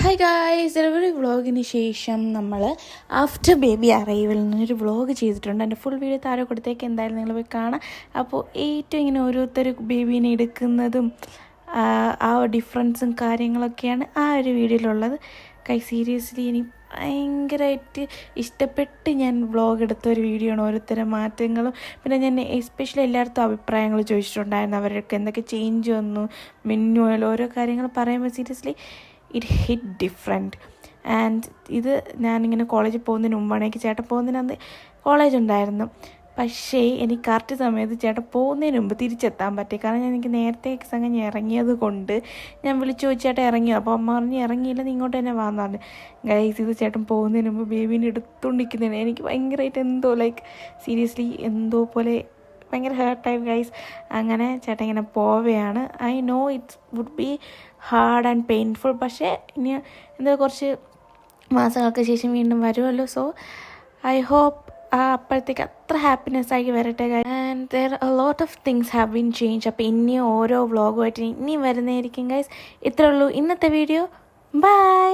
Hi guys, delivery വ്ളോഗിന് ശേഷം നമ്മൾ after baby arrival എന്നൊരു വ്ളോഗ് ചെയ്തിട്ടുണ്ട്. എൻ്റെ ഫുൾ വീഡിയോ താഴെ കൊടുത്തേക്ക് എന്തായാലും നിങ്ങൾ പോയി കാണാം. അപ്പോൾ ഏറ്റവും ഇങ്ങനെ ഓരോരുത്തർ ബേബീനെ എടുക്കുന്നതും ആ ഡിഫറൻസും കാര്യങ്ങളൊക്കെയാണ് ആ ഒരു വീഡിയോയിലുള്ളത്. സീരിയസ്ലി എനിക്ക് ഭയങ്കരമായിട്ട് ഇഷ്ടപ്പെട്ട് ഞാൻ വ്ളോഗ് എടുത്ത ഒരു വീഡിയോ ആണ്. ഓരോരുത്തരും മാറ്റങ്ങളും പിന്നെ ഞാൻ എസ്പെഷ്യലി എല്ലായിടത്തും അഭിപ്രായങ്ങൾ ചോദിച്ചിട്ടുണ്ടായിരുന്നു. അവർക്ക് എന്തൊക്കെ ചേഞ്ച് വന്നു, മെനുവൽ ഓരോ കാര്യങ്ങൾ പറയുമ്പോൾ seriously it hit different. And ഇത് ഞാനിങ്ങനെ കോളേജിൽ പോകുന്നതിന് മുമ്പാണ്. എനിക്ക് ചേട്ടൻ പോകുന്നതിനകത്ത് കോളേജ് ഉണ്ടായിരുന്നു. പക്ഷേ എനിക്ക് കറക്റ്റ് സമയത്ത് ചേട്ടൻ പോകുന്നതിന് മുമ്പ് തിരിച്ചെത്താൻ പറ്റി. കാരണം എനിക്ക് നേരത്തെ എക്സാം കഴിഞ്ഞ് ഇറങ്ങിയത് കൊണ്ട് ഞാൻ വിളിച്ചു ചോദിച്ചു ചേട്ടൻ ഇറങ്ങിയോ. അപ്പോൾ അമ്മ പറഞ്ഞ് ഇറങ്ങിയില്ല, നീ ഇങ്ങോട്ട് തന്നെ വന്നു പറഞ്ഞു. ഗൈസ്, ഇത് ചേട്ടൻ പോകുന്നതിന് മുമ്പ് ബേബീനെ എടുത്തുകൊണ്ടിരിക്കുന്നതിന് എനിക്ക് ഭയങ്കരമായിട്ട് എന്തോ സീരിയസ്ലി എന്തോ പോലെ ഭയങ്കര ഹേർട്ടായി ഗൈസ്. അങ്ങനെ ചേട്ടൻ ഇങ്ങനെ പോവുകയാണ്. I know it's would be hard and painful. പക്ഷേ ഇനി എന്താ കുറച്ച് മാസങ്ങൾക്ക് ശേഷം വീണ്ടും വരുമല്ലോ. സോ ഐ ഹോപ്പ് അപ്പോഴത്തേക്ക് അത്ര ഹാപ്പിനെസ് ആയി വരട്ടെ. And there a lot of things have been change. അപ്പോൾ ഇനിയും ഓരോ വ്ളോഗുമായിട്ട് ഇനിയും വരുന്നതായിരിക്കും ഗൈസ്. ഇത്രേ ഉള്ളൂ ഇന്നത്തെ വീഡിയോ. ബൈ.